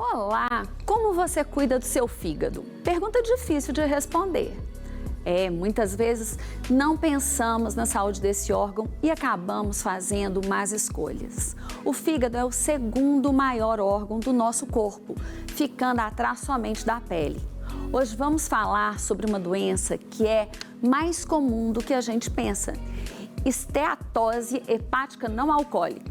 Olá! Como você cuida do seu fígado? Pergunta difícil de responder. Muitas vezes não pensamos na saúde desse órgão e acabamos fazendo más escolhas. O fígado é o segundo maior órgão do nosso corpo, ficando atrás somente da pele. Hoje vamos falar sobre uma doença que é mais comum do que a gente pensa: esteatose hepática não alcoólica.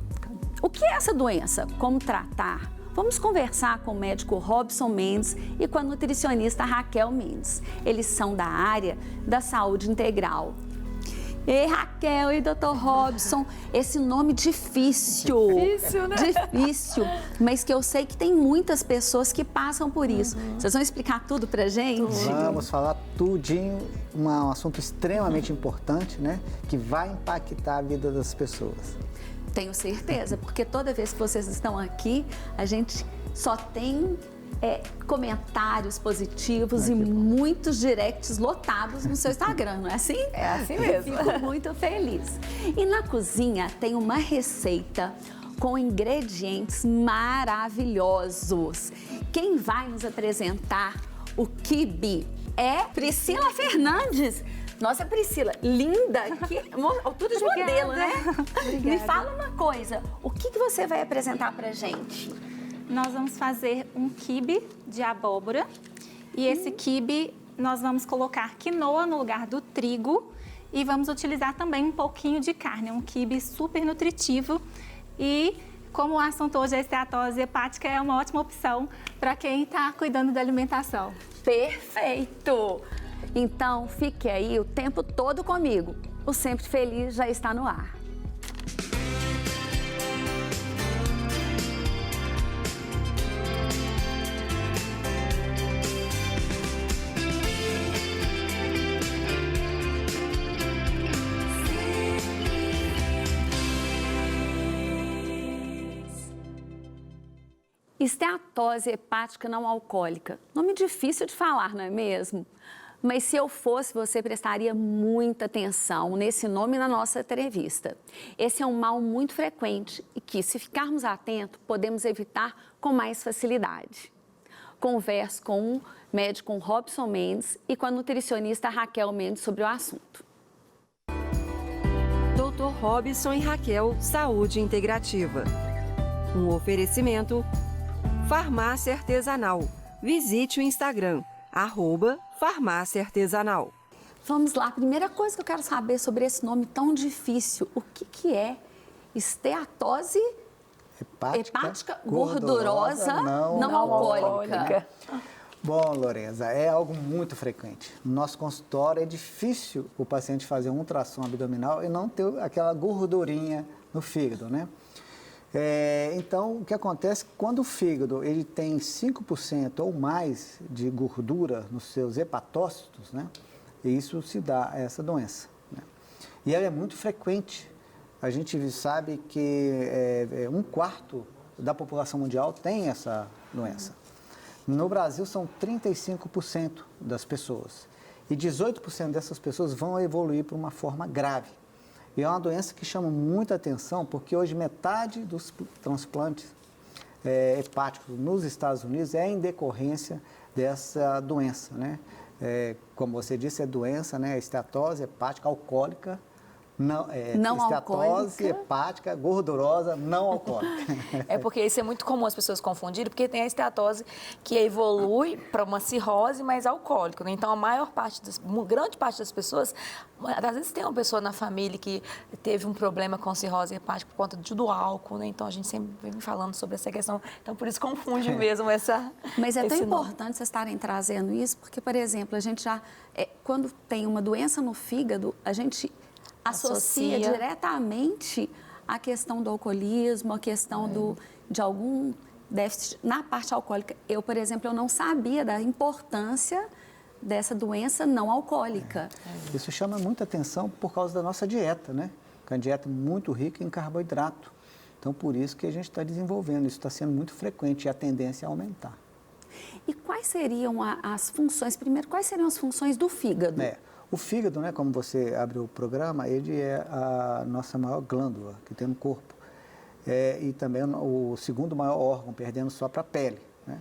O que é essa doença? Como tratar? Vamos conversar com o médico Robson Mendes e com a nutricionista Raquel Mendes. Eles são da área da saúde integral. Ei, Raquel e doutor Robson, esse nome difícil. Difícil, né? Difícil, mas que eu sei que tem muitas pessoas que passam por isso. Vocês vão explicar tudo pra gente? Vamos falar tudinho, um assunto extremamente importante, né? Que vai impactar a vida das pessoas. Tenho certeza, porque toda vez que vocês estão aqui, a gente só tem comentários positivos e muitos directs lotados no seu Instagram, não é assim? É assim mesmo. Fico muito feliz. E na cozinha tem uma receita com ingredientes maravilhosos. Quem vai nos apresentar o quibe é Priscila Fernandes. Nossa, Priscila, linda, que altura de modelo, né? Obrigada. Me fala uma coisa, o que você vai apresentar pra gente? Nós vamos fazer um quibe de abóbora e esse quibe nós vamos colocar quinoa no lugar do trigo e vamos utilizar também um pouquinho de carne, um quibe super nutritivo e como o assunto hoje é esteatose hepática, é uma ótima opção para quem está cuidando da alimentação. Perfeito! Então, fique aí o tempo todo comigo. O Sempre Feliz já está no ar. Esteatose hepática não alcoólica. Nome difícil de falar, não é mesmo? Mas se eu fosse, você prestaria muita atenção nesse nome na nossa entrevista. Esse é um mal muito frequente e que, se ficarmos atentos, podemos evitar com mais facilidade. Converso com o médico Robson Mendes e com a nutricionista Raquel Mendes sobre o assunto. Doutor Robson e Raquel, Saúde Integrativa. Um oferecimento, Farmácia Artesanal. Visite o Instagram, @farmácia artesanal. Vamos lá, a primeira coisa que eu quero saber sobre esse nome tão difícil, o que é esteatose hepática gordurosa não alcoólica? Bom, Lorenza, é algo muito frequente. No nosso consultório é difícil o paciente fazer um ultrassom abdominal e não ter aquela gordurinha no fígado, né? Então, o que acontece quando o fígado ele tem 5% ou mais de gordura nos seus hepatócitos, né? E isso se dá a essa doença, né? E ela é muito frequente. A gente sabe que 1/4 da população mundial tem essa doença. No Brasil, são 35% das pessoas. E 18% dessas pessoas vão evoluir para uma forma grave. E é uma doença que chama muita atenção, porque hoje metade dos transplantes hepáticos nos Estados Unidos é em decorrência dessa doença, né? Como você disse, é doença, né? Esteatose hepática alcoólica, esteatose hepática gordurosa não alcoólica. É porque isso é muito comum as pessoas confundirem, porque tem a esteatose que evolui para uma cirrose mais alcoólica, né? Então, grande parte das pessoas, às vezes tem uma pessoa na família que teve um problema com cirrose hepática por conta do álcool, né? Então, a gente sempre vem falando sobre essa questão, então por isso confunde mesmo essa... Mas é tão esse nome. importante vocês estarem trazendo isso, porque, por exemplo, a gente já, quando tem uma doença no fígado, a gente associa diretamente a questão do alcoolismo, a questão de algum déficit na parte alcoólica. Eu, por exemplo, eu não sabia da importância dessa doença não alcoólica. Isso chama muita atenção por causa da nossa dieta, né? Que é uma dieta muito rica em carboidrato. Então, por isso que a gente está desenvolvendo. Isso está sendo muito frequente e a tendência é aumentar. E quais seriam as funções? Primeiro, quais seriam as funções do fígado? O fígado, né, como você abriu o programa, ele é a nossa maior glândula que tem no corpo. E também o segundo maior órgão, perdendo só para a pele, né?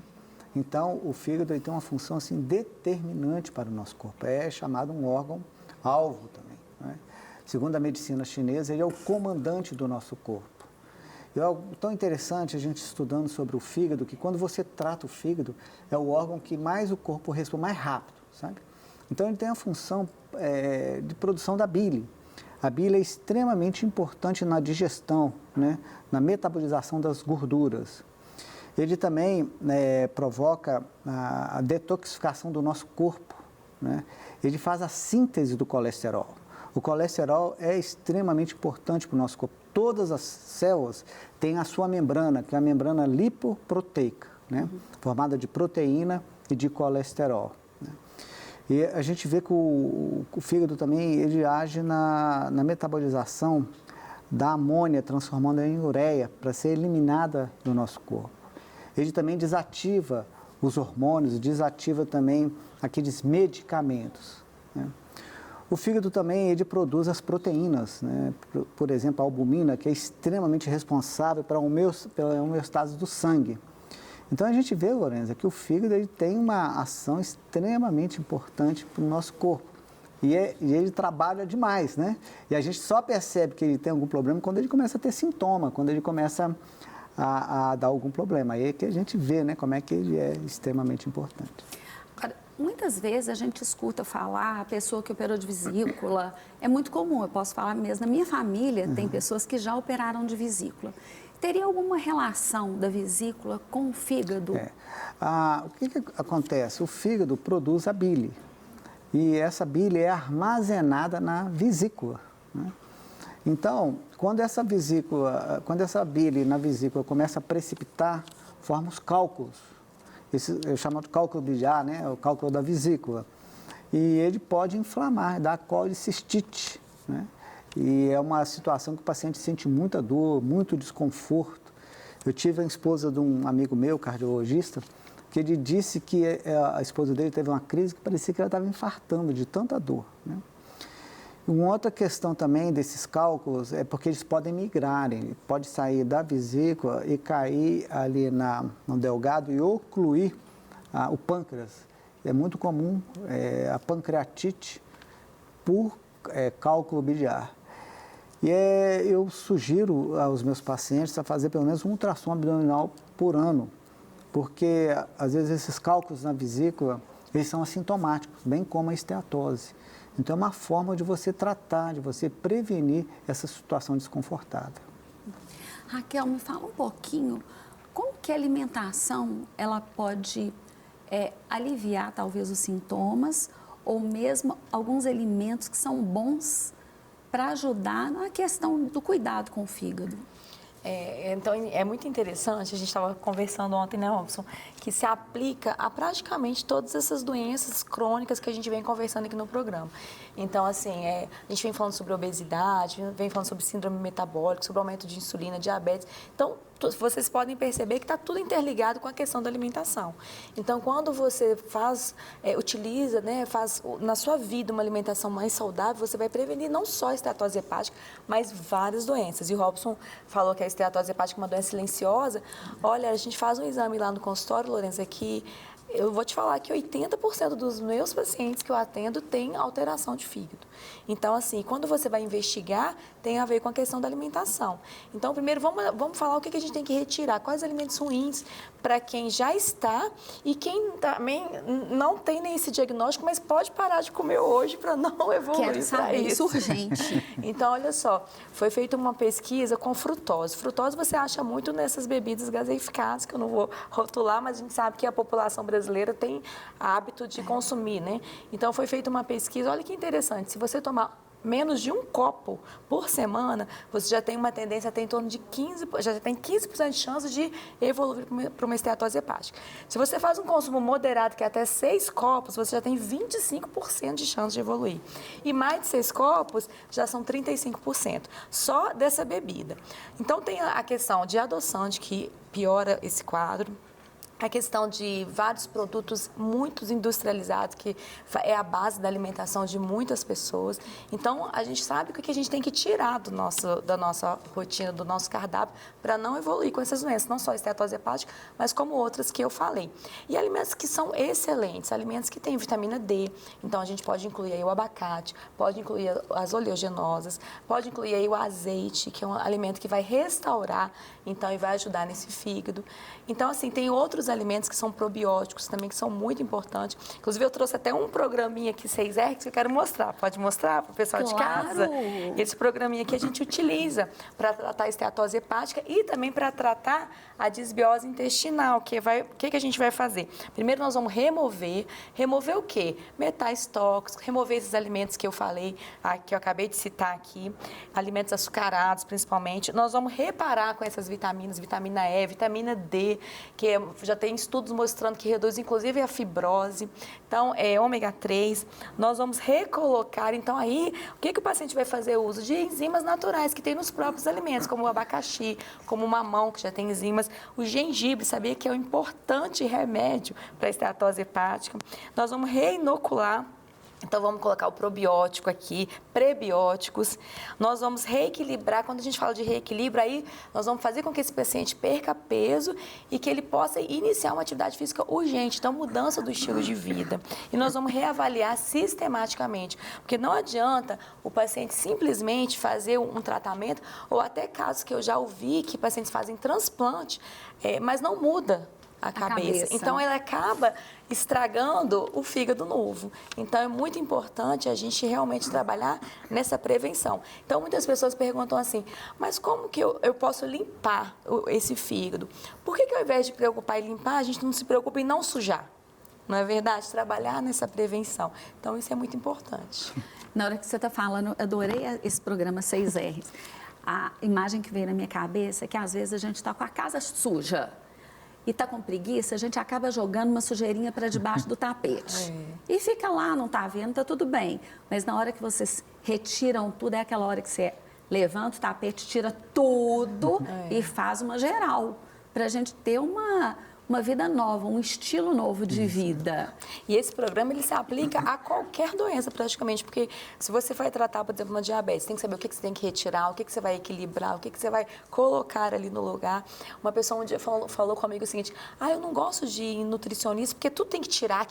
Então, o fígado ele tem uma função assim, determinante para o nosso corpo. É chamado um órgão-alvo também. Né? Segundo a medicina chinesa, ele é o comandante do nosso corpo. E é algo tão interessante a gente estudando sobre o fígado, que quando você trata o fígado, é o órgão que mais o corpo responde mais rápido, sabe? Então, ele tem a função de produção da bile. A bile é extremamente importante na digestão, né? Na metabolização das gorduras. Ele também provoca a detoxificação do nosso corpo, né? Ele faz a síntese do colesterol. O colesterol é extremamente importante para o nosso corpo. Todas as células têm a sua membrana, que é a membrana lipoproteica, né? Formada de proteína e de colesterol. Né? E a gente vê que o fígado também ele age na metabolização da amônia, transformando ela em ureia, para ser eliminada do nosso corpo. Ele também desativa os hormônios, desativa também aqueles medicamentos. Né? O fígado também ele produz as proteínas, né? Por exemplo, a albumina, que é extremamente responsável pela homeostase do sangue. Então a gente vê, Lorenza, que o fígado ele tem uma ação extremamente importante para o nosso corpo. E ele trabalha demais, né? E a gente só percebe que ele tem algum problema quando ele começa a ter sintoma, quando ele começa a dar algum problema. Aí é que a gente vê, né, como é que ele é extremamente importante. Agora, muitas vezes a gente escuta falar a pessoa que operou de vesícula. É muito comum, eu posso falar mesmo. Na minha família, tem pessoas que já operaram de vesícula. Teria alguma relação da vesícula com o fígado? O que acontece? O fígado produz a bile. E essa bile é armazenada na vesícula. Né? Então, quando essa bile na vesícula começa a precipitar, forma os cálculos. Esse é chamado de cálculo biliar, né? O cálculo da vesícula. E ele pode inflamar, dar colicistite, né? E é uma situação que o paciente sente muita dor, muito desconforto. Eu tive a esposa de um amigo meu, cardiologista, que ele disse que a esposa dele teve uma crise que parecia que ela estava infartando de tanta dor. Né? Uma outra questão também desses cálculos é porque eles podem migrarem, pode sair da vesícula e cair ali no delgado e ocluir o pâncreas. É muito comum a pancreatite por cálculo biliar. E eu sugiro aos meus pacientes a fazer pelo menos um ultrassom abdominal por ano, porque às vezes esses cálculos na vesícula, eles são assintomáticos, bem como a esteatose. Então é uma forma de você tratar, de você prevenir essa situação desconfortável. Raquel, me fala um pouquinho, como que a alimentação ela pode aliviar talvez os sintomas ou mesmo alguns alimentos que são bons para ajudar na questão do cuidado com o fígado? Então, é muito interessante, a gente estava conversando ontem, né, Robson, que se aplica a praticamente todas essas doenças crônicas que a gente vem conversando aqui no programa. Então, assim, a gente vem falando sobre obesidade, vem falando sobre síndrome metabólica, sobre aumento de insulina, diabetes. Então, vocês podem perceber que está tudo interligado com a questão da alimentação. Então, quando você utiliza, né, faz na sua vida uma alimentação mais saudável, você vai prevenir não só a esteatose hepática, mas várias doenças. E o Robson falou que a esteatose hepática é uma doença silenciosa. Olha, a gente faz um exame lá no consultório, Lorenza, que eu vou te falar que 80% dos meus pacientes que eu atendo têm alteração de fígado. Então, assim, quando você vai investigar, tem a ver com a questão da alimentação. Então, primeiro, vamos falar o que a gente tem que retirar, quais alimentos ruins para quem já está e quem também não tem nem esse diagnóstico, mas pode parar de comer hoje para não evoluir. Quero saber isso urgente. Então, olha só, foi feita uma pesquisa com frutose. Frutose você acha muito nessas bebidas gaseificadas, que eu não vou rotular, mas a gente sabe que a população brasileira tem hábito de consumir, né? Então, foi feita uma pesquisa, olha que interessante, se você tomar menos de um copo por semana, você já tem uma tendência a ter em torno de 15% de chance de evoluir para uma esteatose hepática. Se você faz um consumo moderado, que é até 6 copos, você já tem 25% de chance de evoluir. E mais de 6 copos já são 35%, só dessa bebida. Então, tem a questão de adoçante, que piora esse quadro. a questão de vários produtos muito industrializados, que é a base da alimentação de muitas pessoas. Então, a gente sabe o que a gente tem que tirar da nossa rotina, do nosso cardápio, para não evoluir com essas doenças, não só a esteatose hepática, mas como outras que eu falei. E alimentos que são excelentes, alimentos que têm vitamina D. Então, a gente pode incluir aí o abacate, pode incluir as oleaginosas, pode incluir aí o azeite, que é um alimento que vai restaurar, então, e vai ajudar nesse fígado. Então, assim, tem outros alimentos que são probióticos também, que são muito importantes. Inclusive, eu trouxe até um programinha aqui, 6R, que eu quero mostrar. Pode mostrar para o pessoal de casa? Esse programinha aqui a gente utiliza para tratar a esteatose hepática e também para tratar a disbiose intestinal. O que a gente vai fazer? Primeiro, nós vamos remover o quê? Metais tóxicos, remover esses alimentos que eu falei, que eu acabei de citar aqui, alimentos açucarados, principalmente. Nós vamos reparar com essas vitaminas, vitamina E, vitamina D, que já tem estudos mostrando que reduz, inclusive, a fibrose. Então, ômega 3. Nós vamos recolocar, então, aí, o que o paciente vai fazer uso? De enzimas naturais que tem nos próprios alimentos, como o abacaxi, como o mamão, que já tem enzimas. O gengibre, sabia que é um importante remédio para a esteatose hepática. Nós vamos reinocular. Então, vamos colocar o probiótico aqui, prebióticos. Nós vamos reequilibrar. Quando a gente fala de reequilíbrio, aí nós vamos fazer com que esse paciente perca peso e que ele possa iniciar uma atividade física urgente. Então, mudança do estilo de vida. E nós vamos reavaliar sistematicamente. Porque não adianta o paciente simplesmente fazer um tratamento, ou até casos que eu já ouvi que pacientes fazem transplante, mas não muda a cabeça. Então, ela acaba estragando o fígado novo. Então, é muito importante a gente realmente trabalhar nessa prevenção. Então, muitas pessoas perguntam assim, mas como que eu posso limpar esse fígado? Por que ao invés de preocupar em limpar, a gente não se preocupa em não sujar? Não é verdade? Trabalhar nessa prevenção. Então, isso é muito importante. Na hora que você está falando, eu adorei esse programa 6R. A imagem que veio na minha cabeça é que, às vezes, a gente está com a casa suja e está com preguiça, a gente acaba jogando uma sujeirinha para debaixo do tapete. E fica lá, não está vendo, está tudo bem. Mas na hora que vocês retiram tudo, é aquela hora que você levanta o tapete, tira tudo e faz uma geral, para a gente ter uma vida nova, um estilo novo de vida. E esse programa, ele se aplica a qualquer doença, praticamente, porque se você vai tratar, por exemplo, uma diabetes, tem que saber o que você tem que retirar, o que você vai equilibrar, o que você vai colocar ali no lugar. Uma pessoa um dia falou comigo o seguinte, eu não gosto de nutricionista, porque tudo tem que tirar.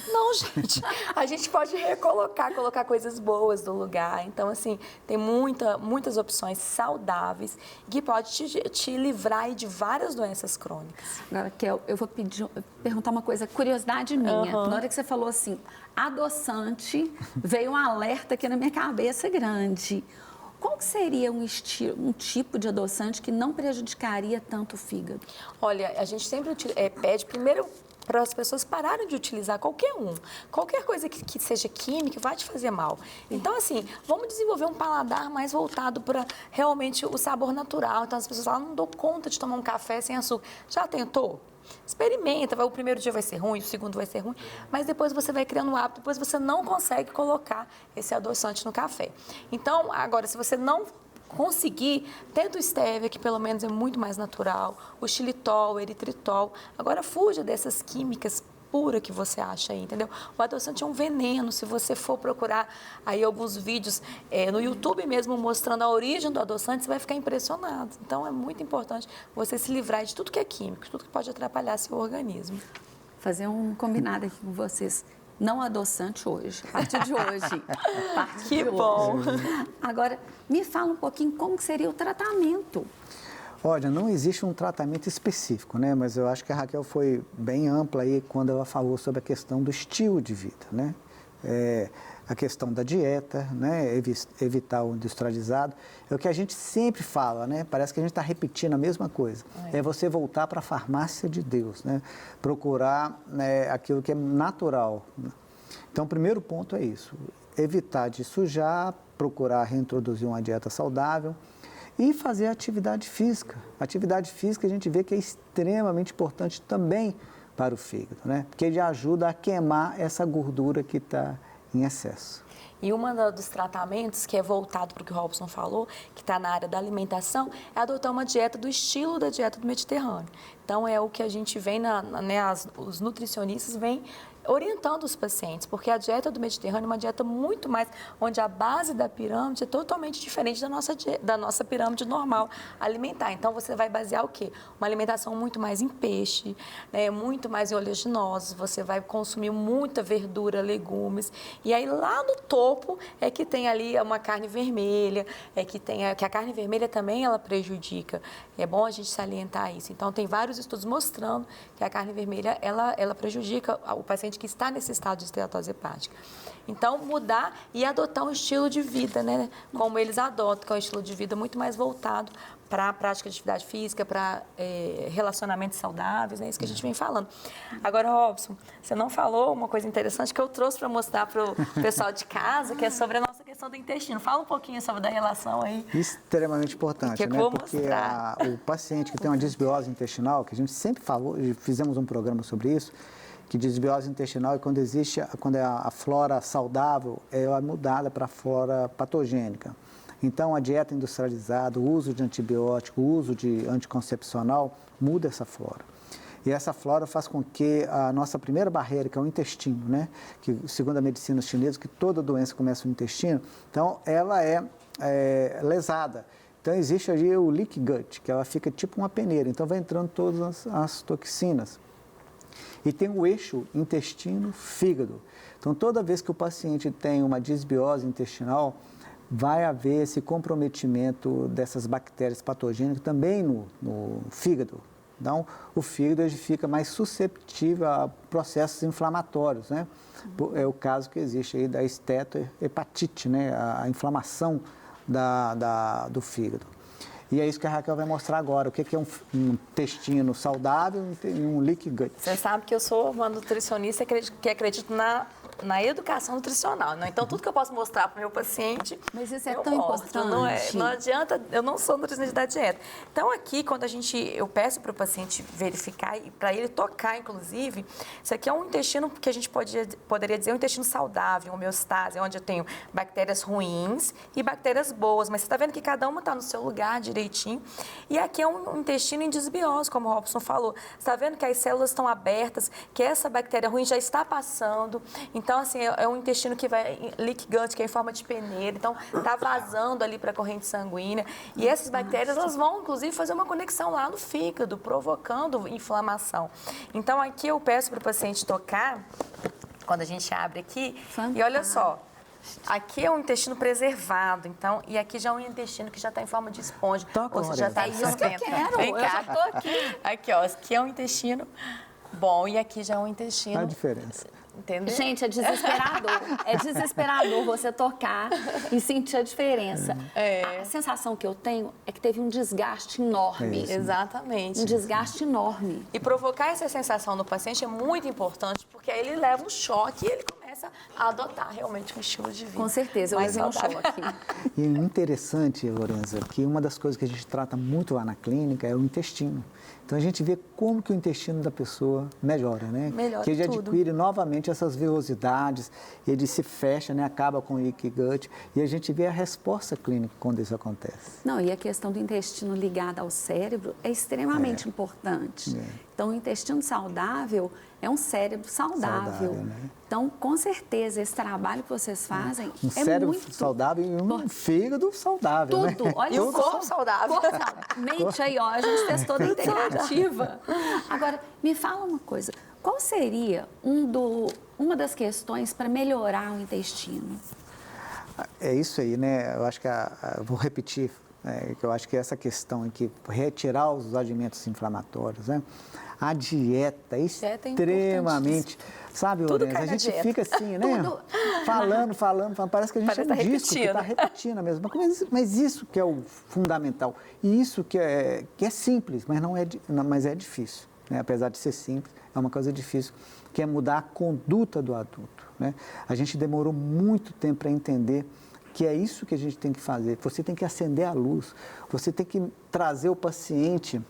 Não, gente, a gente pode colocar coisas boas no lugar. Então, assim, tem muitas opções saudáveis que pode te livrar aí de várias doenças crônicas. Agora, eu vou perguntar uma coisa, curiosidade minha. Na hora que você falou assim, adoçante, veio um alerta aqui na minha cabeça grande. Qual que seria um tipo de adoçante que não prejudicaria tanto o fígado? Olha, a gente sempre pede primeiro para as pessoas pararem de utilizar qualquer coisa que seja química vai te fazer mal. Então, assim, vamos desenvolver um paladar mais voltado para realmente o sabor natural. Então, as pessoas falam, não dou conta de tomar um café sem açúcar. Já tentou? Experimenta, o primeiro dia vai ser ruim, o segundo vai ser ruim, mas depois você vai criando um hábito, depois você não consegue colocar esse adoçante no café. Então, agora, se você não conseguir, tenta o stevia, que pelo menos é muito mais natural, o xilitol, o eritritol. Agora, fuja dessas químicas puras que você acha aí, entendeu? O adoçante é um veneno. Se você for procurar aí alguns vídeos no YouTube mesmo mostrando a origem do adoçante, você vai ficar impressionado. Então, é muito importante você se livrar de tudo que é químico, tudo que pode atrapalhar seu organismo. Fazer um combinado aqui com vocês. Não adoçante hoje, a partir de hoje. Que bom! Agora, me fala um pouquinho como que seria o tratamento. Olha, não existe um tratamento específico, né? Mas eu acho que a Raquel foi bem ampla aí quando ela falou sobre a questão do estilo de vida, né? A questão da dieta, né? Evitar o industrializado. É o que a gente sempre fala, né? Parece que a gente está repetindo a mesma coisa. É você voltar para a farmácia de Deus, né? Procurar aquilo que é natural. Então, o primeiro ponto é isso. Evitar de sujar, procurar reintroduzir uma dieta saudável e fazer atividade física. Atividade física a gente vê que é extremamente importante também para o fígado, né? Porque ele ajuda a queimar essa gordura que está em excesso. E um dos tratamentos que é voltado para o que o Robson falou, que está na área da alimentação, é adotar uma dieta do estilo da dieta do Mediterrâneo. Então, é o que a gente vem, os nutricionistas vêm orientando os pacientes, porque a dieta do Mediterrâneo é uma dieta muito mais, onde a base da pirâmide é totalmente diferente da nossa pirâmide normal alimentar. Então, você vai basear o quê? Uma alimentação muito mais em peixe, né, muito mais em oleaginosos, você vai consumir muita verdura, legumes, e aí lá no topo é que tem ali uma carne vermelha, que a carne vermelha também ela prejudica. É bom a gente salientar isso. Então, tem vários estudos mostrando que a carne vermelha, ela prejudica o paciente que está nesse estado de esteatose hepática. Então, mudar e adotar um estilo de vida, né? Como eles adotam, que é um estilo de vida muito mais voltado para a prática de atividade física, para relacionamentos saudáveis, é isso que a gente vem falando. Agora, Robson, você não falou uma coisa interessante que eu trouxe para mostrar para o pessoal de casa, que é sobre a nossa questão do intestino. Fala um pouquinho sobre a relação aí. Extremamente importante, né? Porque o paciente que tem uma disbiose intestinal, que a gente sempre falou, fizemos um programa sobre isso, que disbiose intestinal é quando a flora saudável é mudada para a flora patogênica. Então, a dieta industrializada, o uso de antibiótico, o uso de anticoncepcional, muda essa flora. E essa flora faz com que a nossa primeira barreira, que é o intestino, né? Que, segundo a medicina chinesa, que toda doença começa no intestino, então, ela é lesada. Então, existe ali o leaky gut, que ela fica tipo uma peneira. Então, vai entrando todas as toxinas. E tem o eixo intestino-fígado. Então, toda vez que o paciente tem uma disbiose intestinal, vai haver esse comprometimento dessas bactérias patogênicas também no fígado. Então, o fígado ele fica mais susceptível a processos inflamatórios, né? É o caso que existe aí da estetohepatite, né? A inflamação do fígado. E é isso que a Raquel vai mostrar agora, o que é um intestino saudável e um leaky gut. Você sabe que eu sou uma nutricionista que acredito na educação nutricional, né? Então, tudo que eu posso mostrar para o meu paciente... Mas isso é tão importante. Não adianta, eu não sou nutricionista da dieta. Então, aqui, quando eu peço para o paciente verificar, e para ele tocar, inclusive, isso aqui é um intestino que a gente poderia dizer um intestino saudável, homeostase, onde eu tenho bactérias ruins e bactérias boas, mas você está vendo que cada uma está no seu lugar direitinho. E aqui é um intestino em desbiose, como o Robson falou. Você está vendo que as células estão abertas, que essa bactéria ruim já está passando. Então, assim, é um intestino que vai leaky gut, que é em forma de peneira. Então, está vazando ali para a corrente sanguínea. E essas bactérias, elas vão, inclusive, fazer uma conexão lá no fígado, provocando inflamação. Então, aqui eu peço para o paciente tocar, quando a gente abre aqui. Fantástico. E olha só. Aqui é um intestino preservado, então, e aqui já é um intestino que já está em forma de esponja. Ou seja, já está isso que eu quero. Vem cá. Eu já estou aqui. Aqui, ó, aqui é um intestino bom e aqui já é um intestino... Qual a diferença? Entendeu? Gente, é desesperador. É desesperador você tocar e sentir a diferença. A sensação que eu tenho é que teve um desgaste enorme. Exatamente. Um desgaste enorme. E provocar essa sensação no paciente é muito importante, porque aí ele leva um choque e ele começa a adotar realmente um estilo de vida. Com certeza, eu levei um choque. E é interessante, Lorenza, que uma das coisas que a gente trata muito lá na clínica é o intestino. Então, a gente vê como que o intestino da pessoa melhora, né? Melhora que ele tudo. adquire novamente essas velocidades, ele se fecha, né? Acaba com o leaky gut. E a gente vê a resposta clínica quando isso acontece. Não, e a questão do intestino ligado ao cérebro é extremamente importante. Então, o intestino saudável é um cérebro saudável. Né? Então, com certeza, esse trabalho que vocês fazem um cérebro muito... saudável e um fígado saudável, Tudo. né? Olha, E um corpo saudável. Mente aí, ó, a gente fez toda a integrativa. Agora, me fala uma coisa. Qual seria uma das questões para melhorar o intestino? É isso aí, né? Eu acho que, vou repetir, que eu acho que essa questão em que retirar os alimentos inflamatórios, né? A dieta é extremamente... Sabe, Lorenza, a gente fica assim, né? Falando, parece que a gente é um disco que está repetindo a mesma coisa. Mas isso que é o fundamental. E isso que é simples, mas é difícil. Né? Apesar de ser simples, é uma coisa difícil, que é mudar a conduta do adulto. Né? A gente demorou muito tempo para entender que é isso que a gente tem que fazer. Você tem que acender a luz, você tem que trazer o paciente,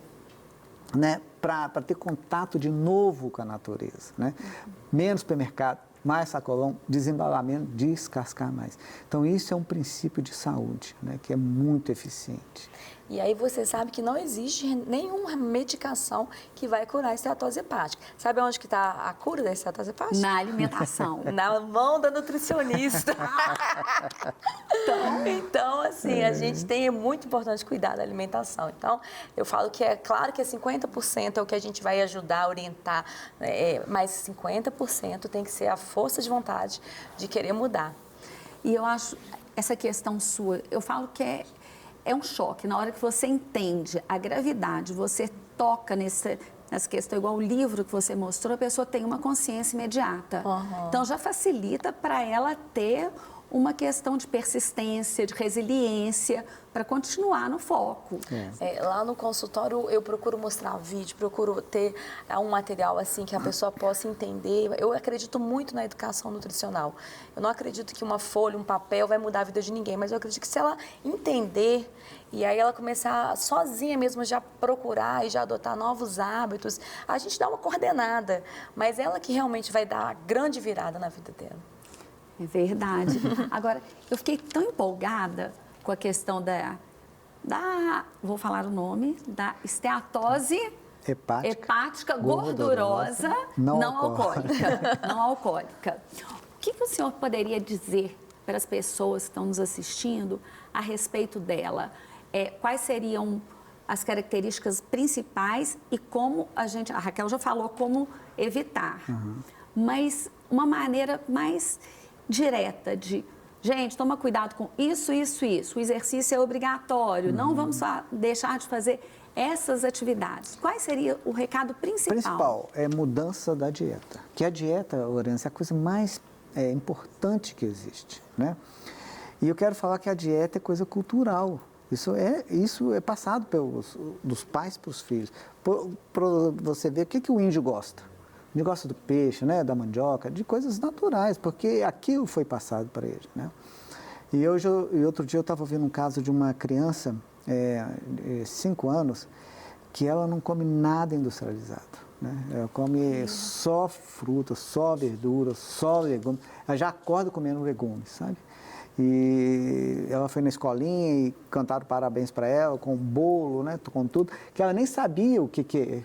né, para ter contato de novo com a natureza, né? Menos supermercado, mais sacolão, desembalamento, descascar mais. Então, isso é um princípio de saúde, né, que é muito eficiente. E aí você sabe que não existe nenhuma medicação que vai curar a esteatose hepática. Sabe onde que está a cura da esteatose hepática? Na alimentação. Na mão da nutricionista. Então, assim, a gente é muito importante cuidar da alimentação. Então, eu falo que é claro que 50% é o que a gente vai ajudar, orientar, mas 50% tem que ser a força de vontade de querer mudar. E eu acho, essa questão sua, eu falo que é um choque. Na hora que você entende a gravidade, você toca nessa questão, igual o livro que você mostrou, a pessoa tem uma consciência imediata. Uhum. Então, já facilita para ela ter uma questão de persistência, de resiliência, para continuar no foco. Lá no consultório, eu procuro mostrar vídeo, procuro ter um material assim que a pessoa possa entender. Eu acredito muito na educação nutricional. Eu não acredito que uma folha, um papel vai mudar a vida de ninguém, mas eu acredito que se ela entender e aí ela começar sozinha mesmo já procurar e já adotar novos hábitos, a gente dá uma coordenada, mas ela que realmente vai dar a grande virada na vida dela. É verdade. Agora, eu fiquei tão empolgada com a questão vou falar o nome, da esteatose hepática gordurosa não alcoólica. Não alcoólica. O que o senhor poderia dizer para as pessoas que estão nos assistindo a respeito dela? Quais seriam as características principais e como a Raquel já falou como evitar. Mas uma maneira mais direta de, gente, toma cuidado com isso, isso, isso. O exercício é obrigatório, não vamos deixar de fazer essas atividades. Qual seria o recado principal? O principal é mudança da dieta. Que a dieta, Lourenço, é a coisa mais importante que existe, né? E eu quero falar que a dieta é coisa cultural. Isso é passado dos pais para os filhos. Para você ver o que o índio gosta. Ele gosta do peixe, né, da mandioca, de coisas naturais, porque aquilo foi passado para ele, né? E outro dia eu estava vendo um caso de uma criança, de 5 anos, que ela não come nada industrializado, né? Ela come só fruta, só verdura, só legumes. Ela já acorda comendo legumes, sabe? E ela foi na escolinha e cantaram parabéns para ela com o bolo, né, com tudo, que ela nem sabia o que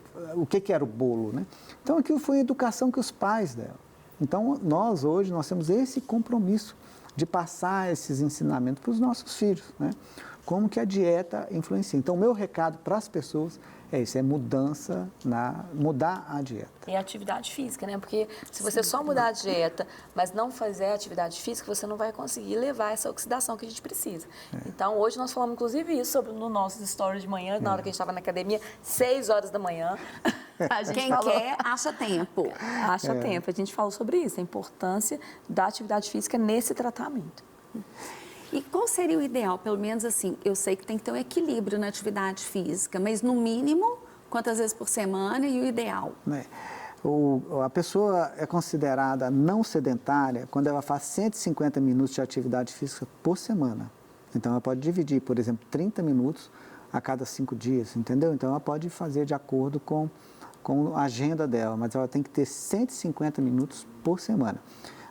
era o bolo, né? Então aquilo foi a educação que os pais deram. Então hoje nós temos esse compromisso de passar esses ensinamentos para os nossos filhos, né? Como que a dieta influencia. Então o meu recado para as pessoas é isso, é mudar a dieta. E a atividade física, né? Porque se você só mudar a dieta, mas não fazer a atividade física, você não vai conseguir levar essa oxidação que a gente precisa. Então, hoje nós falamos, inclusive, isso no nosso story de manhã, na hora que a gente estava na academia, 6 horas da manhã. Quem quer, acha tempo. Acha tempo. A gente falou sobre isso, a importância da atividade física nesse tratamento. E qual seria o ideal? Pelo menos assim, eu sei que tem que ter um equilíbrio na atividade física, mas no mínimo, quantas vezes por semana e o ideal? A pessoa é considerada não sedentária quando ela faz 150 minutos de atividade física por semana. Então, ela pode dividir, por exemplo, 30 minutos a cada 5 dias, entendeu? Então, ela pode fazer de acordo com a agenda dela, mas ela tem que ter 150 minutos por semana.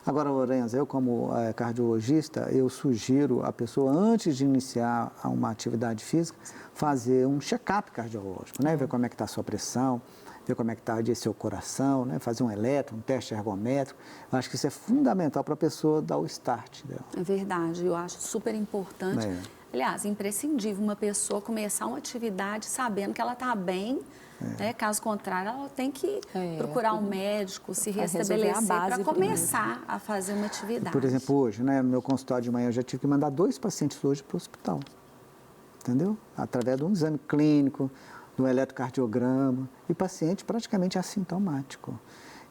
Agora, Lourenço, eu como cardiologista, eu sugiro a pessoa, antes de iniciar uma atividade física, fazer um check-up cardiológico, né? Ver como é que está a sua pressão, ver como é que está o seu coração, né? Fazer um eletro, um teste ergométrico. Eu acho que isso é fundamental para a pessoa dar o start dela. É verdade, eu acho super importante. Aliás, imprescindível uma pessoa começar uma atividade sabendo que ela está bem. Caso contrário, ela tem que procurar um médico, se restabelecer para começar a fazer uma atividade. Por exemplo, hoje, né, no meu consultório de manhã, eu já tive que mandar 2 pacientes hoje para o hospital, entendeu? Através de um exame clínico, de um eletrocardiograma, e paciente praticamente assintomático.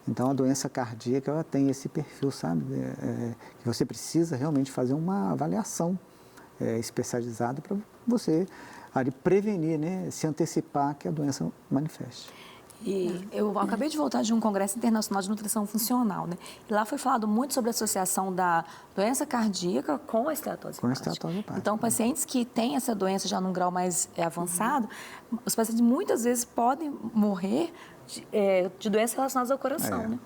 Então, a doença cardíaca, ela tem esse perfil, sabe? Que você precisa realmente fazer uma avaliação especializada para você prevenir, né, se antecipar que a doença manifeste. E eu acabei de voltar de um congresso internacional de nutrição funcional, né? E lá foi falado muito sobre a associação da doença cardíaca com a esteatose hepática. Com a esteatose hepática. Então, pacientes que têm essa doença já num grau mais avançado, os pacientes muitas vezes podem morrer de doenças relacionadas ao coração, né?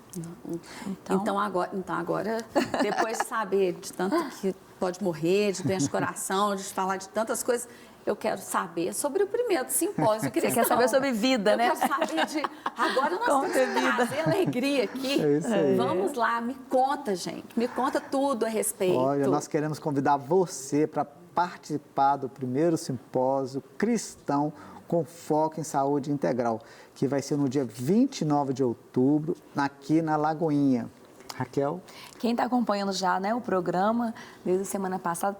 Então agora, depois de saber de tanto que pode morrer, de doença de coração, de falar de tantas coisas, eu quero saber sobre o primeiro simpósio cristão. Você quer saber sobre vida, né? Eu quero saber de... Agora nós temos que trazer alegria aqui. É isso aí. Vamos lá, me conta, gente. Me conta tudo a respeito. Olha, nós queremos convidar você para participar do primeiro simpósio cristão com foco em saúde integral, que vai ser no dia 29 de outubro, aqui na Lagoinha. Raquel? Quem está acompanhando já, né, o programa, desde a semana passada,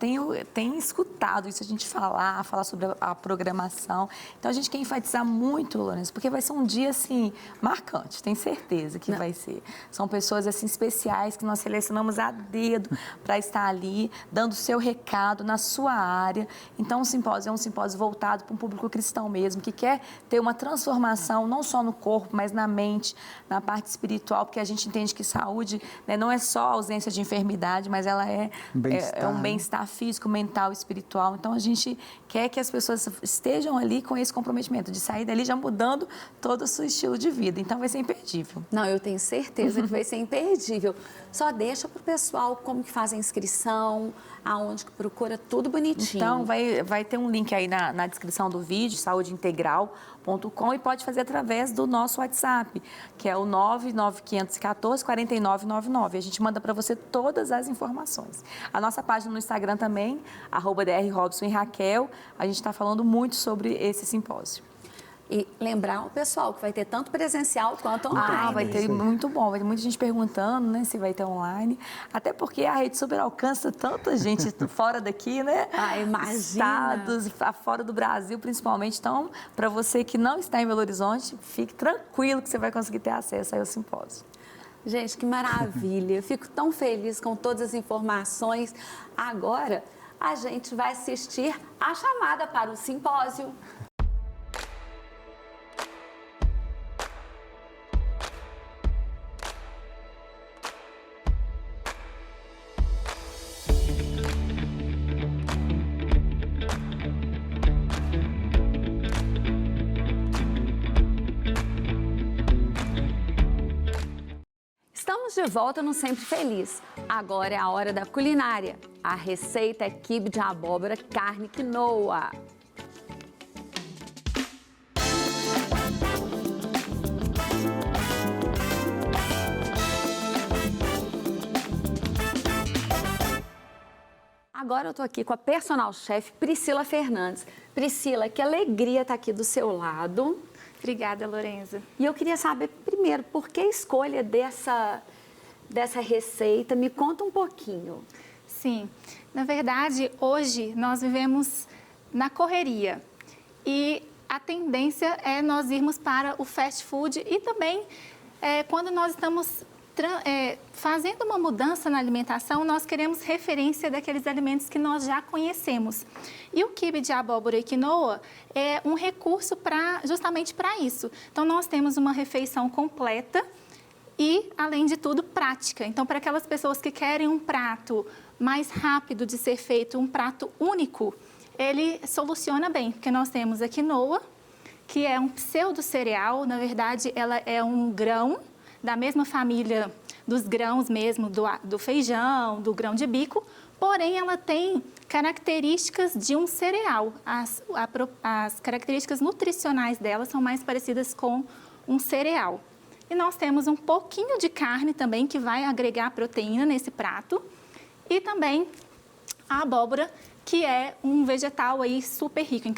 tem escutado isso, a gente falar sobre a programação. Então, a gente quer enfatizar muito, Lourenço, porque vai ser um dia, assim, marcante, tenho certeza que vai ser. São pessoas, assim, especiais que nós selecionamos a dedo para estar ali, dando o seu recado na sua área. Então, o simpósio é um simpósio voltado para um público cristão mesmo, que quer ter uma transformação, não só no corpo, mas na mente, na parte espiritual, porque a gente entende que saúde, né, não é só ausência de enfermidade, mas ela é um bem-estar físico, mental, espiritual. Então, a gente quer que as pessoas estejam ali com esse comprometimento, de sair dali já mudando todo o seu estilo de vida. Então, vai ser imperdível. Não, eu tenho certeza que vai ser imperdível. Só deixa para o pessoal como que faz a inscrição, aonde que procura, tudo bonitinho. Então, vai ter um link aí na descrição do vídeo, saudeintegral.com, e pode fazer através do nosso WhatsApp, que é o 99514-4999. A gente manda para você todas as informações. A nossa página no Instagram também, @drrobsonraquel, a gente está falando muito sobre esse simpósio. E lembrar o pessoal que vai ter tanto presencial quanto online. Vai ter muito bom, vai ter muita gente perguntando, né, se vai ter online. Até porque a Rede Super alcança tanta gente fora daqui, né? Imagina! Estados, fora do Brasil, principalmente. Então, para você que não está em Belo Horizonte, fique tranquilo que você vai conseguir ter acesso aí ao simpósio. Gente, que maravilha! Fico tão feliz com todas as informações. Agora, a gente vai assistir a chamada para o simpósio. Estamos de volta no Sempre Feliz. Agora é a hora da culinária. A receita é quibe de abóbora, carne quinoa. Agora eu tô aqui com a personal chef Priscila Fernandes. Priscila, que alegria estar aqui do seu lado. Obrigada, Lorenza. E eu queria saber, primeiro, por que a escolha dessa receita? Me conta um pouquinho. Sim, na verdade, hoje nós vivemos na correria e a tendência é nós irmos para o fast food e também quando nós estamos fazendo uma mudança na alimentação, nós queremos referência daqueles alimentos que nós já conhecemos. E o quibe de abóbora e quinoa é um recurso justamente para isso. Então, nós temos uma refeição completa e, além de tudo, prática. Então, para aquelas pessoas que querem um prato mais rápido de ser feito, um prato único, ele soluciona bem, porque nós temos a quinoa, que é um pseudo-cereal, na verdade, ela é um grão da mesma família dos grãos mesmo, do feijão, do grão de bico, porém ela tem características de um cereal. As características nutricionais dela são mais parecidas com um cereal. E nós temos um pouquinho de carne também, que vai agregar proteína nesse prato, e também a abóbora, que é um vegetal aí super rico em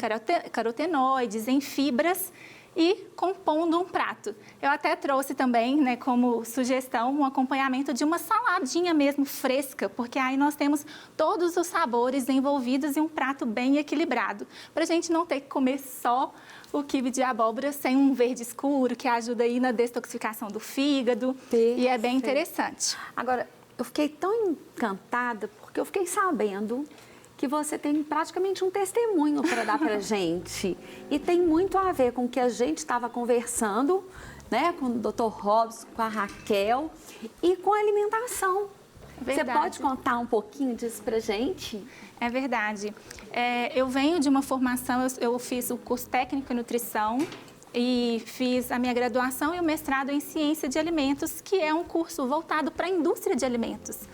carotenoides, em fibras, e compondo um prato. Eu até trouxe também, né, como sugestão, um acompanhamento de uma saladinha mesmo fresca, porque aí nós temos todos os sabores envolvidos em um prato bem equilibrado, para a gente não ter que comer só o quibe de abóbora sem um verde escuro, que ajuda aí na detoxificação do fígado. Perfeito. E é bem interessante. Agora, eu fiquei tão encantada, porque eu fiquei sabendo que você tem praticamente um testemunho para dar para a gente. E tem muito a ver com o que a gente estava conversando né? Com o Dr. Robson, com a Raquel e com a alimentação. Você pode contar um pouquinho disso pra gente? É verdade. Eu venho de uma formação, eu fiz o curso técnico em nutrição e fiz a minha graduação e o mestrado em ciência de alimentos, que é um curso voltado para a indústria de alimentos.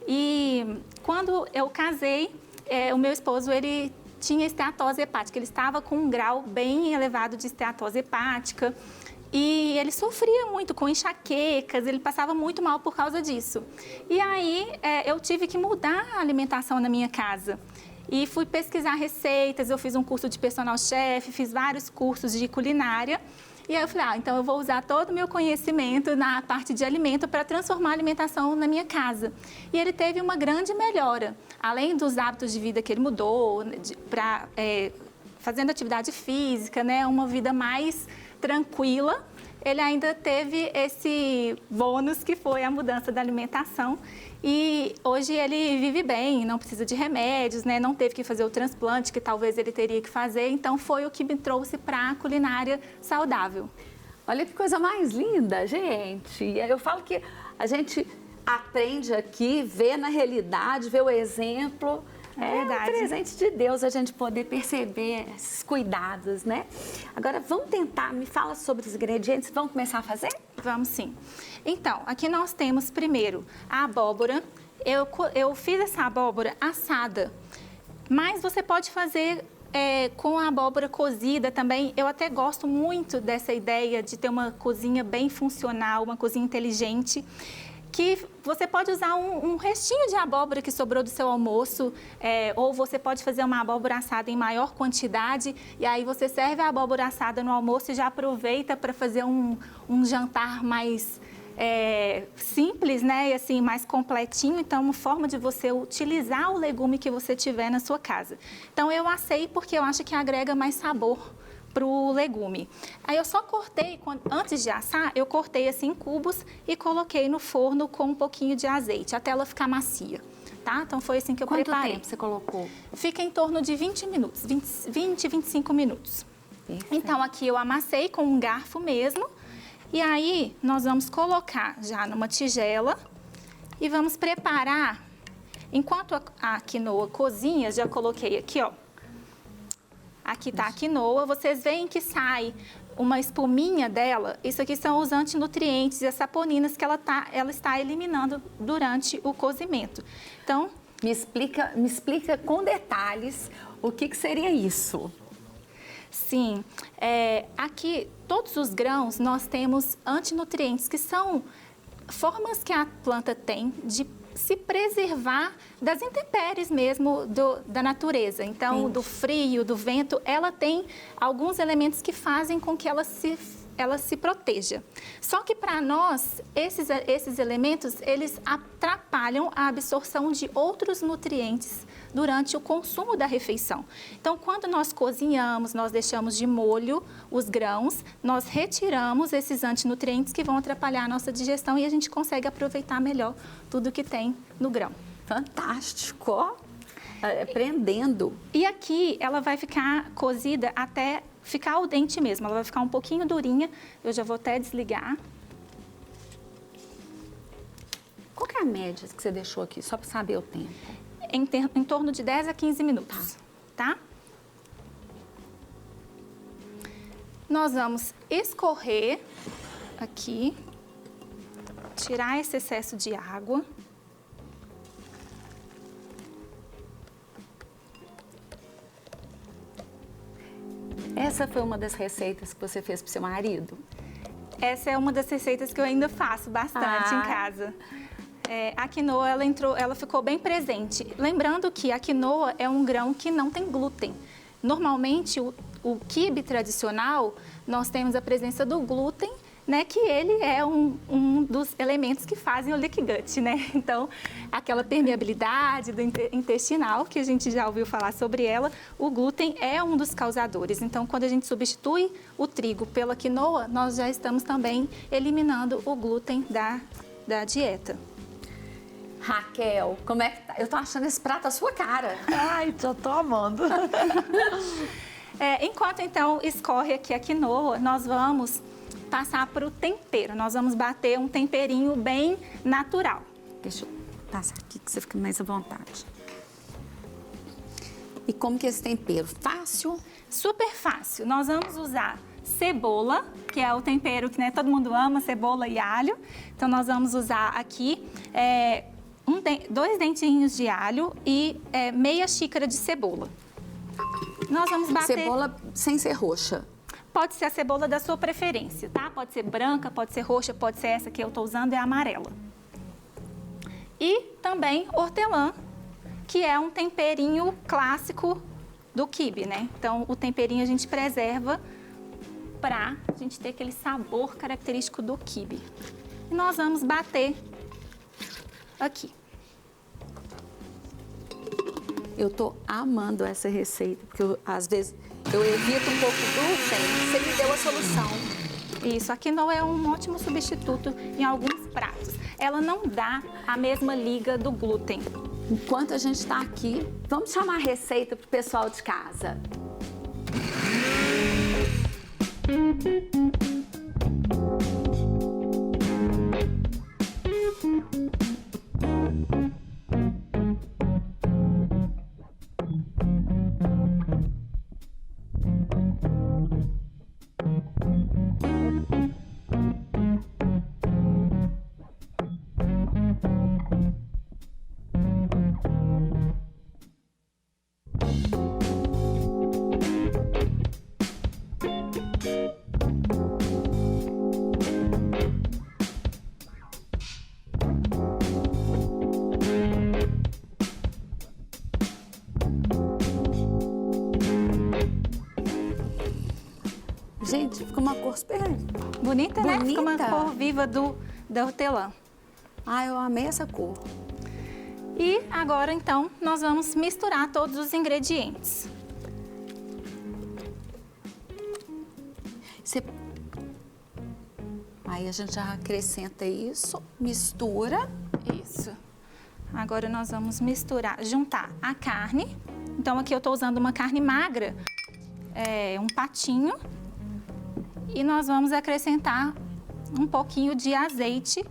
E quando eu casei, o meu esposo, ele tinha esteatose hepática, ele estava com um grau bem elevado de esteatose hepática e ele sofria muito com enxaquecas, ele passava muito mal por causa disso. E aí eu tive que mudar a alimentação na minha casa. E fui pesquisar receitas, eu fiz um curso de personal chef, fiz vários cursos de culinária. E aí eu falei, então eu vou usar todo o meu conhecimento na parte de alimento para transformar a alimentação na minha casa. E ele teve uma grande melhora. Além dos hábitos de vida que ele mudou, fazendo atividade física, né, uma vida mais tranquila, ele ainda teve esse bônus que foi a mudança da alimentação. E hoje ele vive bem, não precisa de remédios, né? Não teve que fazer o transplante que talvez ele teria que fazer. Então foi o que me trouxe para a culinária saudável. Olha que coisa mais linda, gente. Eu falo que a gente aprende aqui, vê na realidade, vê o exemplo. É um presente de Deus a gente poder perceber esses cuidados, né? Agora, vamos tentar, me fala sobre os ingredientes, vamos começar a fazer? Vamos sim. Então, aqui nós temos primeiro a abóbora. Eu fiz essa abóbora assada, mas você pode fazer com a abóbora cozida também. Eu até gosto muito dessa ideia de ter uma cozinha bem funcional, uma cozinha inteligente, que você pode usar um restinho de abóbora que sobrou do seu almoço, ou você pode fazer uma abóbora assada em maior quantidade, e aí você serve a abóbora assada no almoço e já aproveita para fazer um jantar mais simples, né? E assim, mais completinho. Então, uma forma de você utilizar o legume que você tiver na sua casa. Então, eu assei porque eu acho que agrega mais sabor para o legume. Aí eu só cortei, antes de assar, eu cortei assim em cubos e coloquei no forno com um pouquinho de azeite, até ela ficar macia, tá? Então foi assim que eu preparei. Quanto tempo você colocou? Fica em torno de 20 minutos, 25 minutos. Perfeito. Então aqui eu amassei com um garfo mesmo, e aí nós vamos colocar já numa tigela e vamos preparar, enquanto a quinoa cozinha, já coloquei aqui, ó. Aqui está a quinoa, vocês veem que sai uma espuminha dela. Isso aqui são os antinutrientes e as saponinas que ela está eliminando durante o cozimento. Então, me explica com detalhes o que seria isso. Sim, aqui todos os grãos nós temos antinutrientes, que são formas que a planta tem de se preservar das intempéries mesmo da natureza. Então, do frio, do vento, ela tem alguns elementos que fazem com que ela se proteja. Só que para nós, esses elementos, eles atrapalham a absorção de outros nutrientes durante o consumo da refeição. Então, quando nós cozinhamos, nós deixamos de molho os grãos, nós retiramos esses antinutrientes que vão atrapalhar a nossa digestão e a gente consegue aproveitar melhor tudo que tem no grão. Fantástico, ó. Aprendendo. E aqui ela vai ficar cozida até ficar al dente mesmo, ela vai ficar um pouquinho durinha. Eu já vou até desligar. Qual que é a média que você deixou aqui, só para saber o tempo? Em torno de 10 a 15 minutos, tá? Nós vamos escorrer aqui, tirar esse excesso de água. Essa foi uma das receitas que você fez para o seu marido? Essa é uma das receitas que eu ainda faço bastante em casa. A quinoa, ela ficou bem presente. Lembrando que a quinoa é um grão que não tem glúten. Normalmente, o quibe tradicional, nós temos a presença do glúten, né, que ele é um dos elementos que fazem o leaky gut, né? Então, aquela permeabilidade do intestinal, que a gente já ouviu falar sobre ela, o glúten é um dos causadores. Então, quando a gente substitui o trigo pela quinoa, nós já estamos também eliminando o glúten da dieta. Raquel, como é que tá? Eu tô achando esse prato a sua cara. Ai, já tô amando. Enquanto, então, escorre aqui a quinoa, nós vamos passar para o tempero. Nós vamos bater um temperinho bem natural. Deixa eu passar aqui que você fica mais à vontade. E como que é esse tempero? Fácil? Super fácil. Nós vamos usar cebola, que é o tempero que, né, todo mundo ama, cebola e alho. Então, nós vamos usar aqui 2 dentinhos de alho e meia xícara de cebola. Nós vamos bater... Cebola sem ser roxa. Pode ser a cebola da sua preferência, tá? Pode ser branca, pode ser roxa, pode ser essa que eu tô usando, é amarela. E também hortelã, que é um temperinho clássico do quibe, né? Então, o temperinho a gente preserva pra gente ter aquele sabor característico do quibe. E nós vamos bater aqui. Eu tô amando essa receita, porque às vezes eu evito um pouco o glúten. Você me deu a solução. Isso, a quinoa é um ótimo substituto em alguns pratos. Ela não dá a mesma liga do glúten. Enquanto a gente está aqui, vamos chamar a receita pro pessoal de casa. Gente, fica uma cor super Bonita, né? Fica uma bonita. cor viva da hortelã. Ah, eu amei essa cor. E agora, então, nós vamos misturar todos os ingredientes. Aí a gente já acrescenta isso, mistura. Isso. Agora nós vamos juntar a carne. Então, aqui eu tô usando uma carne magra, um patinho. E nós vamos acrescentar um pouquinho de azeite,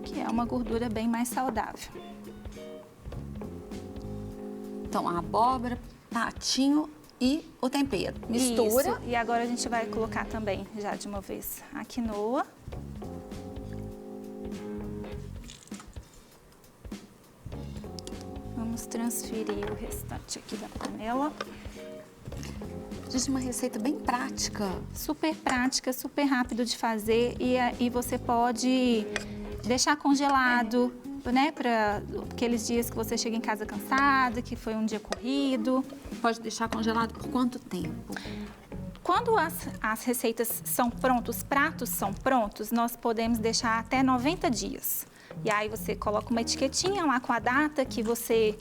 que é uma gordura bem mais saudável. Então, a abóbora, patinho e o tempero. Mistura. Isso. E agora a gente vai colocar também, já de uma vez, a quinoa. Vamos transferir o restante aqui da panela. Gente, uma receita bem prática. Super prática, super rápido de fazer e você pode deixar congelado, né, para aqueles dias que você chega em casa cansada, que foi um dia corrido. Pode deixar congelado por quanto tempo? Quando as receitas são prontas, os pratos são prontos, nós podemos deixar até 90 dias. E aí você coloca uma etiquetinha lá com a data que você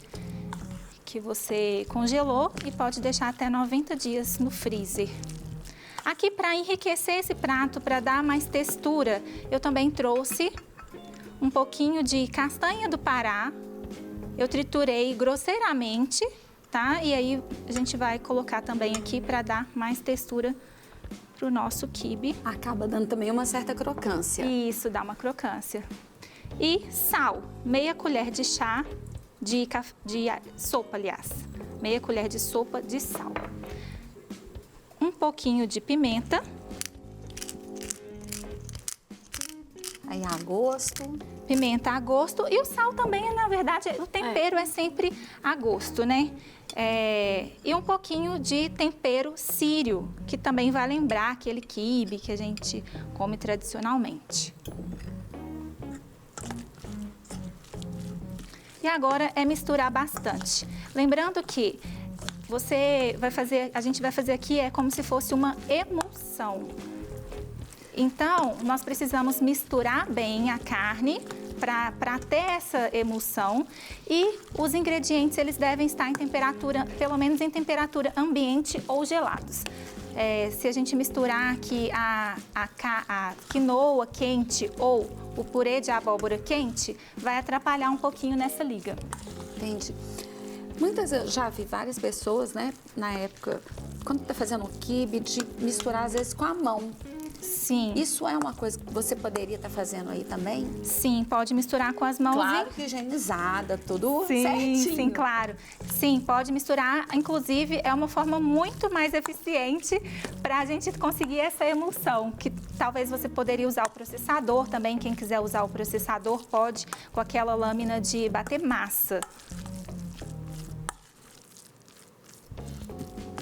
congelou e pode deixar até 90 dias no freezer. Aqui, para enriquecer esse prato, para dar mais textura, eu também trouxe um pouquinho de castanha do Pará. Eu triturei grosseiramente, tá? E aí a gente vai colocar também aqui para dar mais textura pro nosso quibe. Acaba dando também uma certa crocância. Isso, dá uma crocância. E sal, meia colher de chá de sopa, aliás. Meia colher de sopa de sal. Um pouquinho de pimenta. Aí a gosto. Pimenta a gosto. E o sal também, na verdade, o tempero é sempre a gosto, né? E um pouquinho de tempero sírio, que também vai lembrar aquele quibe que a gente come tradicionalmente. E agora é misturar bastante. Lembrando que a gente vai fazer aqui como se fosse uma emulsão. Então, nós precisamos misturar bem a carne para ter essa emulsão e os ingredientes eles devem estar em temperatura, pelo menos em temperatura ambiente ou gelados. Se a gente misturar aqui a quinoa quente ou o purê de abóbora quente, vai atrapalhar um pouquinho nessa liga. Entendi. Eu já vi várias pessoas, né, na época, quando está fazendo um quibe, de misturar às vezes com a mão. Sim. Isso é uma coisa que você poderia estar fazendo aí também? Sim, pode misturar com as mãos. Claro que higienizada, tudo Sim, certinho. sim, claro. Sim, pode misturar. Inclusive, é uma forma muito mais eficiente para a gente conseguir essa emulsão, que talvez você poderia usar o processador também. Quem quiser usar o processador pode, com aquela lâmina de bater massa.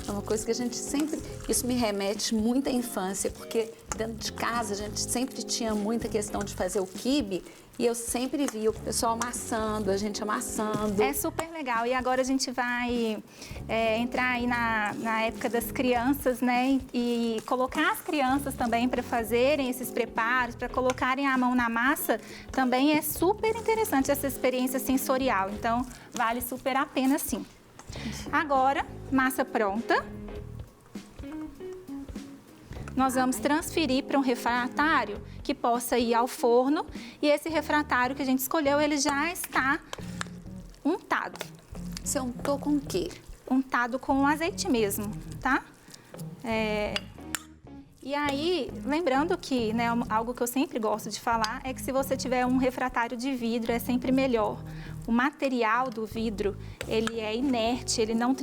É uma coisa que a gente sempre... Isso me remete muito à infância, porque dentro de casa a gente sempre tinha muita questão de fazer o quibe e eu sempre via o pessoal amassando, a gente amassando. É super legal. E agora a gente vai entrar aí na época das crianças, né? E colocar as crianças também para fazerem esses preparos, para colocarem a mão na massa, também é super interessante essa experiência sensorial. Então, vale super a pena, sim. Agora, massa pronta. Nós vamos transferir para um refratário que possa ir ao forno. E esse refratário que a gente escolheu, ele já está untado. Você untou com o quê? Untado com azeite mesmo, tá? E aí, lembrando que, né, algo que eu sempre gosto de falar é que se você tiver um refratário de vidro, é sempre melhor. O material do vidro, ele é inerte, ele não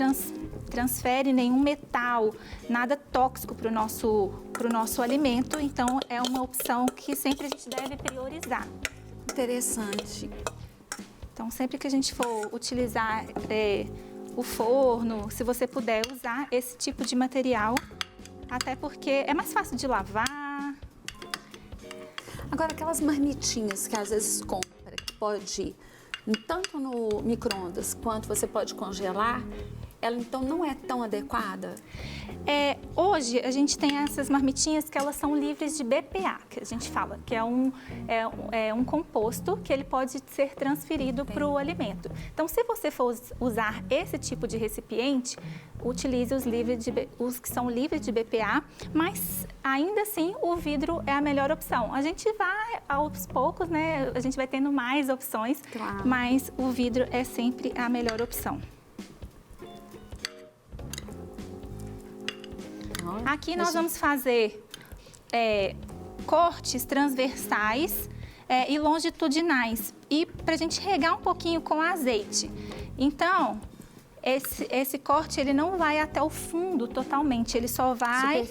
transfere nenhum metal, nada tóxico para o nosso alimento. Então, é uma opção que sempre a gente deve priorizar. Interessante. Então, sempre que a gente for utilizar o forno, se você puder usar esse tipo de material, até porque é mais fácil de lavar. Agora, aquelas marmitinhas que às vezes compra, que pode ir tanto no micro-ondas quanto você pode congelar, ela então não é tão adequada? Hoje a gente tem essas marmitinhas que elas são livres de BPA, que a gente fala, que é um composto que ele pode ser transferido para o alimento. Então, se você for usar esse tipo de recipiente, utilize os que são livres de BPA, mas ainda assim o vidro é a melhor opção. A gente vai aos poucos, né? A gente vai tendo mais opções, claro, mas o vidro é sempre a melhor opção. Aqui nós vamos fazer cortes transversais e longitudinais, e para a gente regar um pouquinho com azeite. Então, esse corte ele não vai até o fundo totalmente, ele só vai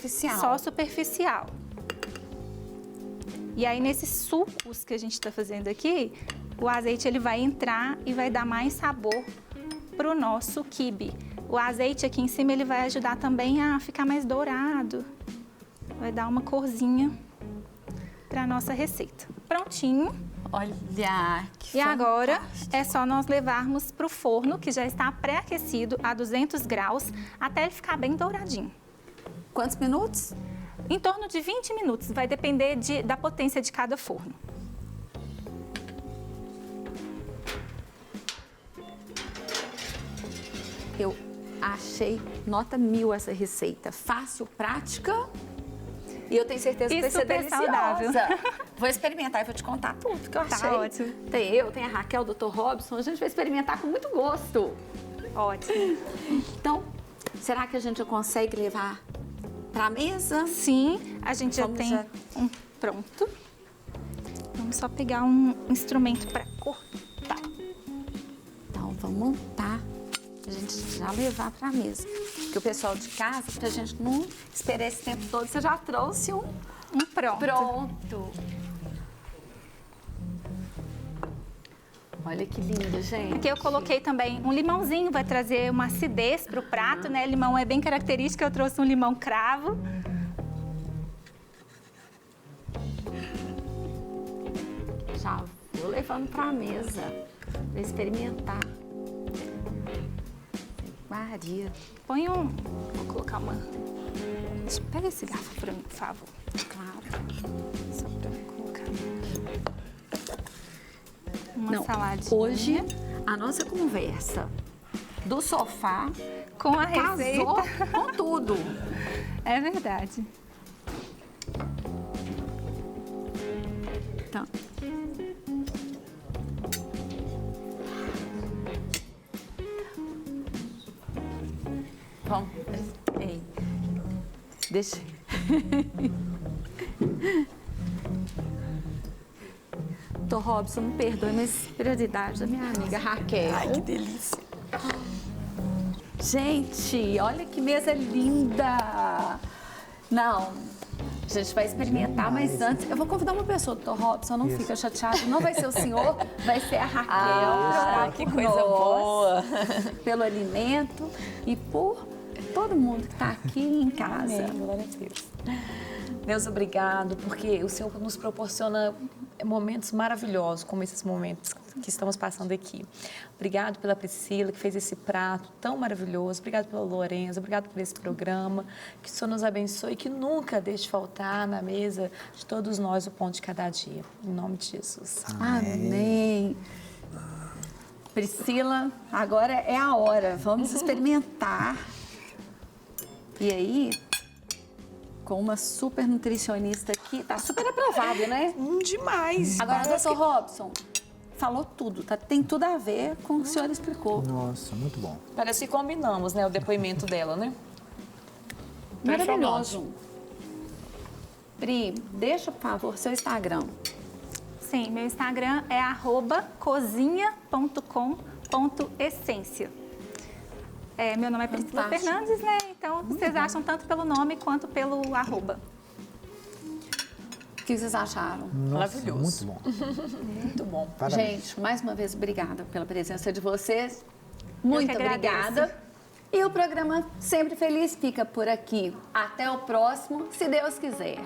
superficial. E aí, nesses sucos que a gente está fazendo aqui, o azeite ele vai entrar e vai dar mais sabor para o nosso quibe. O azeite aqui em cima, ele vai ajudar também a ficar mais dourado. Vai dar uma corzinha para a nossa receita. Prontinho. Olha, que E agora fantástico. é só nós levarmos para o forno, que já está pré-aquecido a 200 graus, até ele ficar bem douradinho. Quantos minutos? Em torno de 20 minutos, vai depender da potência de cada forno. Eu achei nota 1000 essa receita. Fácil, prática e eu tenho certeza que vai ser super deliciosa. saudável. Vou experimentar e vou te contar tudo que eu Tá achei. ótimo. Tem a Raquel, o Dr. Robson, a gente vai experimentar com muito gosto. Ótimo. Então, será que a gente já consegue levar para a mesa? Sim, a gente já tem um pronto. Vamos só pegar um instrumento para cortar. Então, vamos montar. A gente já levar para a mesa. Porque o pessoal de casa, pra gente não esperar esse tempo todo, você já trouxe um pronto. pronto. Olha que lindo, gente. Aqui eu coloquei também um limãozinho, vai trazer uma acidez pro prato, né? Limão é bem característico, eu trouxe um limão cravo. Já vou levando para a mesa para experimentar. Maria. Põe um... Vou colocar uma... Pega esse garfo para mim, por favor. Claro. Só para colocar uma Não, saladinha. hoje, a nossa conversa do sofá com a receita. casou com tudo. É verdade. Então, vamos. Ei. Deixa. Dr. Robson, me perdoe, mas prioridade da minha amiga Raquel. Ai, que delícia. Gente, olha que mesa linda! Não, a gente vai experimentar, mas antes eu vou convidar uma pessoa, Dr. Robson, não fica chateado. Não vai ser o senhor, vai ser a Raquel. Ah, que coisa boa! Pelo alimento e por todo mundo que está aqui em casa. Amém, glória a Deus. Deus, obrigado, porque o Senhor nos proporciona momentos maravilhosos, como esses momentos que estamos passando aqui. Obrigado pela Priscila, que fez esse prato tão maravilhoso. Obrigado pela Lorenza, obrigado por esse programa. Que o Senhor nos abençoe e que nunca deixe faltar na mesa de todos nós o pão de cada dia. Em nome de Jesus. Amém. Priscila, agora é a hora. Vamos experimentar. E aí, com uma super nutricionista aqui, tá super aprovado, né? Demais! Agora, doutor Robson, falou tudo, tá? Tem tudo a ver com o que o senhor explicou. Nossa, muito bom. Parece que combinamos, né, o depoimento dela, né? Maravilhoso. Pri, deixa, por favor, seu Instagram. Sim, meu Instagram é @cozinha.com.essência. Meu nome é Priscila Fantástico. Fernandes, né? Então, vocês acham tanto pelo nome quanto pelo @. O que vocês acharam? Nossa, Maravilhoso. muito bom. Muito bom. Parabéns. Gente, mais uma vez, obrigada pela presença de vocês. Muito que agradeço. obrigada. E o programa Sempre Feliz fica por aqui. Até o próximo, se Deus quiser.